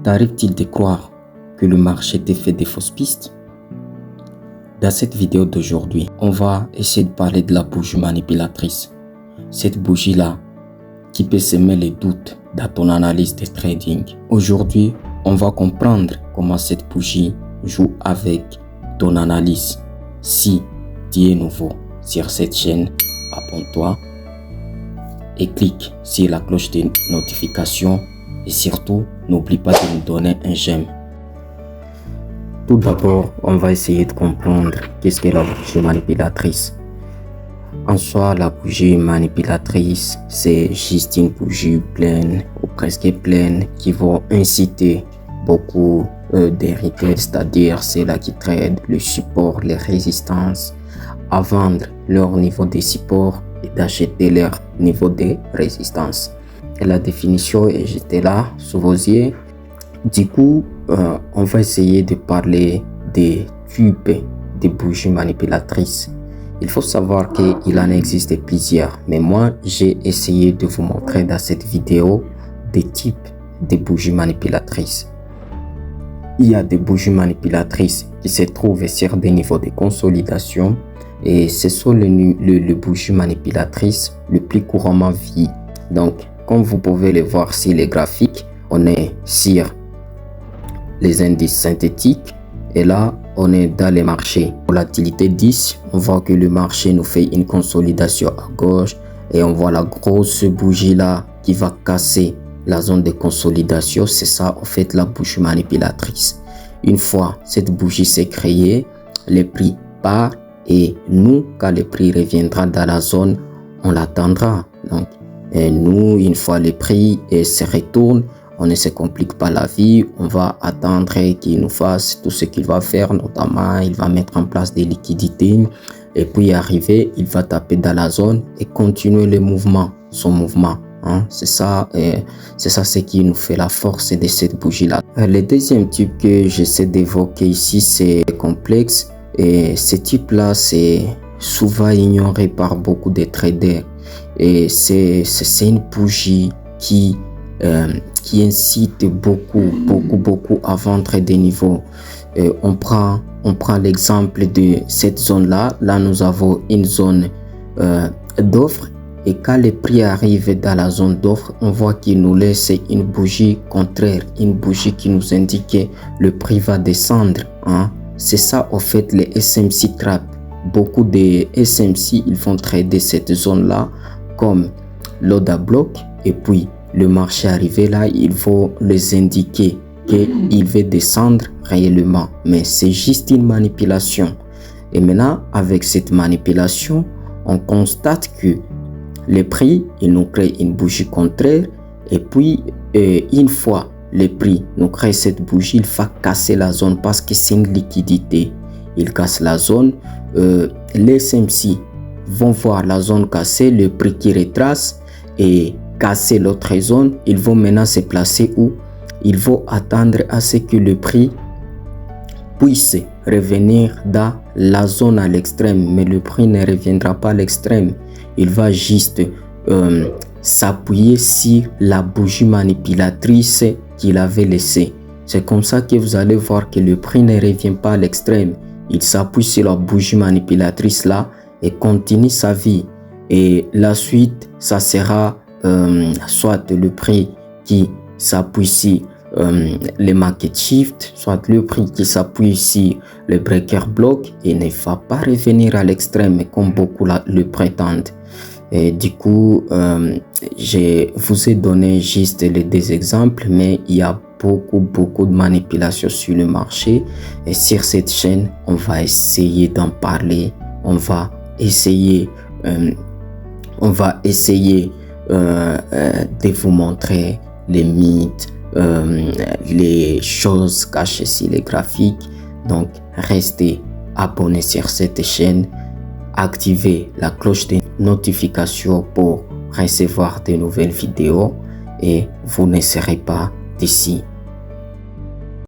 T'arrive-t-il de croire que le marché te fait des fausses pistes? Dans cette vidéo d'aujourd'hui, on va essayer de parler de la bougie manipulatrice. Cette bougie-là qui peut semer les doutes dans ton analyse de trading. Aujourd'hui, on va comprendre comment cette bougie joue avec ton analyse. Si tu es nouveau sur cette chaîne, abonne-toi et clique sur la cloche de notification et surtout, n'oublie pas de nous donner un j'aime. Tout d'abord, on va essayer de comprendre qu'est-ce qu'est la bougie manipulatrice. En soi, la bougie manipulatrice, c'est juste une bougie pleine ou presque pleine qui va inciter beaucoup d'hérités, c'est-à-dire ceux-là qui trade le support, les résistances, à vendre leur niveau de support et d'acheter leur niveau de résistance. Et la définition est juste là sous vos yeux. Du coup, on va essayer de parler des types de bougies manipulatrices. Il faut savoir qu'il en existe plusieurs, mais moi j'ai essayé de vous montrer dans cette vidéo des types de bougies manipulatrices. Il y a des bougies manipulatrices qui se trouvent sur des niveaux de consolidation et ce sont les bougies manipulatrices le plus couramment vues. Donc, comme vous pouvez le voir sur les graphiques, on est sur les indices synthétiques et là on est dans les marchés. Volatilité 10, on voit que le marché nous fait une consolidation à gauche et on voit la grosse bougie là qui va casser la zone de consolidation. C'est ça en fait la bougie manipulatrice. Une fois cette bougie s'est créée, le prix part et nous, quand le prix reviendra dans la zone, on l'attendra. Donc et nous, une fois le prix se retourne, on ne se complique pas la vie, on va attendre qu'il nous fasse tout ce qu'il va faire, notamment il va mettre en place des liquidités et puis arriver, il va taper dans la zone et continuer le mouvement, son mouvement. C'est ça ce qui nous fait la force de cette bougie là. Le deuxième type que j'essaie d'évoquer ici, c'est complexe et ce type là c'est souvent ignoré par beaucoup de traders et c'est une bougie qui incite beaucoup à vendre des niveaux. On prend l'exemple de cette zone là nous avons une zone d'offre et quand le prix arrive dans la zone d'offre, on voit qu'il nous laisse une bougie contraire, une bougie qui nous indique que le prix va descendre. C'est ça en fait les SMC trap. Beaucoup de SMC ils vont trader cette zone là comme l'order block et puis le marché arrivé là, il faut les indiquer qu'il va descendre réellement. Mais c'est juste une manipulation. Et maintenant, avec cette manipulation, on constate que le prix, il nous crée une bougie contraire. Et puis, une fois le prix nous crée cette bougie, il va casser la zone parce que c'est une liquidité. Il casse la zone. Les SMC vont voir la zone cassée, le prix qui retrace et casser l'autre zone. Ils vont maintenant se placer où ils vont attendre à ce que le prix puisse revenir dans la zone à l'extrême, mais le prix ne reviendra pas à l'extrême. Il va juste s'appuyer sur la bougie manipulatrice qu'il avait laissée. C'est comme ça que vous allez voir que le prix ne revient pas à l'extrême. Il s'appuie sur la bougie manipulatrice là et continue sa vie. Et la suite, ça sera soit le prix qui s'appuie sur les market shift, soit le prix qui s'appuie sur le breaker block et ne va pas revenir à l'extrême comme beaucoup le prétendent. Et du coup, je vous ai donné juste les deux exemples, mais il y a beaucoup de manipulations sur le marché et sur cette chaîne, on va essayer d'en parler, on va essayer de vous montrer les mythes, les choses cachées sur les graphiques. Donc restez abonnés sur cette chaîne, activez la cloche de notification pour recevoir de nouvelles vidéos et vous ne serez pas d'ici